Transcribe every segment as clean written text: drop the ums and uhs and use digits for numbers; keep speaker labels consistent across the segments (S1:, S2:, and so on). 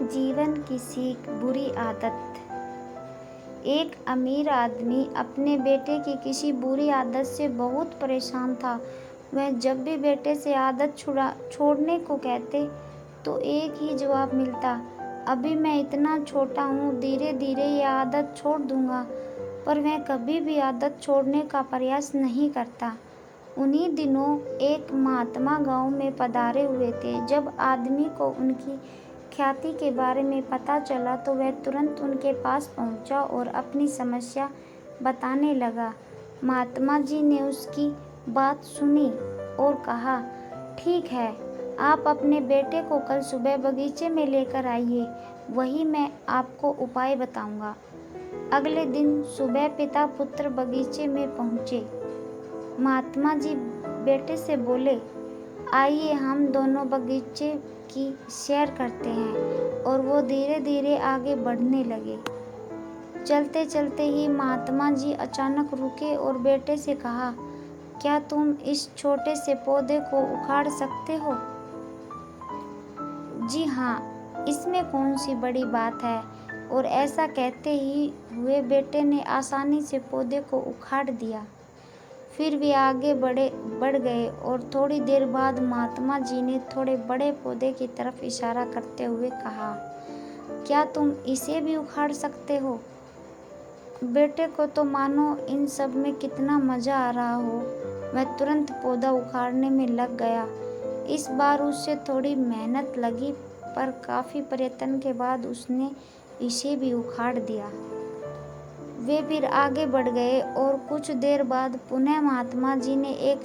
S1: जीवन की सीख बुरी आदत। एक अमीर आदमी अपने बेटे की किसी बुरी आदत से बहुत परेशान था। वह जब भी बेटे से आदत छोड़ने को कहते तो एक ही जवाब मिलता, अभी मैं इतना छोटा हूँ, धीरे धीरे ये आदत छोड़ दूंगा। पर वह कभी भी आदत छोड़ने का प्रयास नहीं करता। उन्हीं दिनों एक महात्मा गांव में पधारे हुए थे। जब आदमी को उनकी ख्याति के बारे में पता चला तो वह तुरंत उनके पास पहुंचा और अपनी समस्या बताने लगा। महात्मा जी ने उसकी बात सुनी और कहा, ठीक है, आप अपने बेटे को कल सुबह बगीचे में लेकर आइए, वही मैं आपको उपाय बताऊंगा। अगले दिन सुबह पिता पुत्र बगीचे में पहुंचे। महात्मा जी बेटे से बोले, आइए हम दोनों बगीचे की सैर करते हैं। और वो धीरे धीरे आगे बढ़ने लगे। चलते चलते ही महात्मा जी अचानक रुके और बेटे से कहा, क्या तुम इस छोटे से पौधे को उखाड़ सकते हो? जी हाँ, इसमें कौन सी बड़ी बात है। और ऐसा कहते ही हुए बेटे ने आसानी से पौधे को उखाड़ दिया। फिर वे आगे बढ़ गए और थोड़ी देर बाद महात्मा जी ने थोड़े बड़े पौधे की तरफ इशारा करते हुए कहा, क्या तुम इसे भी उखाड़ सकते हो? बेटे को तो मानो इन सब में कितना मजा आ रहा हो। वह तुरंत पौधा उखाड़ने में लग गया। इस बार उससे थोड़ी मेहनत लगी, पर काफी प्रयत्न के बाद उसने इसे भी उखाड़ दिया। वे फिर आगे बढ़ गए और कुछ देर बाद पुनः महात्मा जी ने एक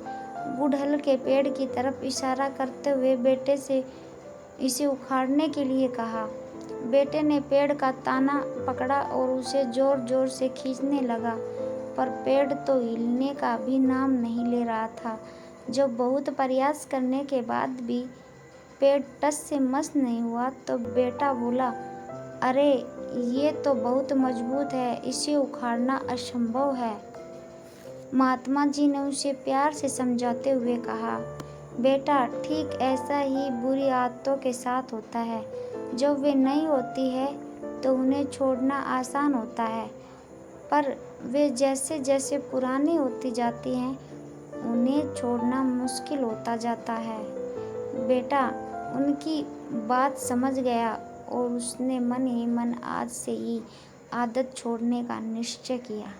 S1: गुड़हल के पेड़ की तरफ इशारा करते हुए बेटे से इसे उखाड़ने के लिए कहा। बेटे ने पेड़ का ताना पकड़ा और उसे जोर जोर से खींचने लगा, पर पेड़ तो हिलने का भी नाम नहीं ले रहा था। जब बहुत प्रयास करने के बाद भी पेड़ टस से मस नहीं हुआ तो बेटा बोला, अरे ये तो बहुत मजबूत है, इसे उखाड़ना असंभव है। महात्मा जी ने उसे प्यार से समझाते हुए कहा, बेटा, ठीक ऐसा ही बुरी आदतों के साथ होता है। जब वे नई होती है तो उन्हें छोड़ना आसान होता है, पर वे जैसे जैसे पुरानी होती जाती हैं उन्हें छोड़ना मुश्किल होता जाता है। बेटा उनकी बात समझ गया और उसने मन ही मन आज से ही आदत छोड़ने का निश्चय किया।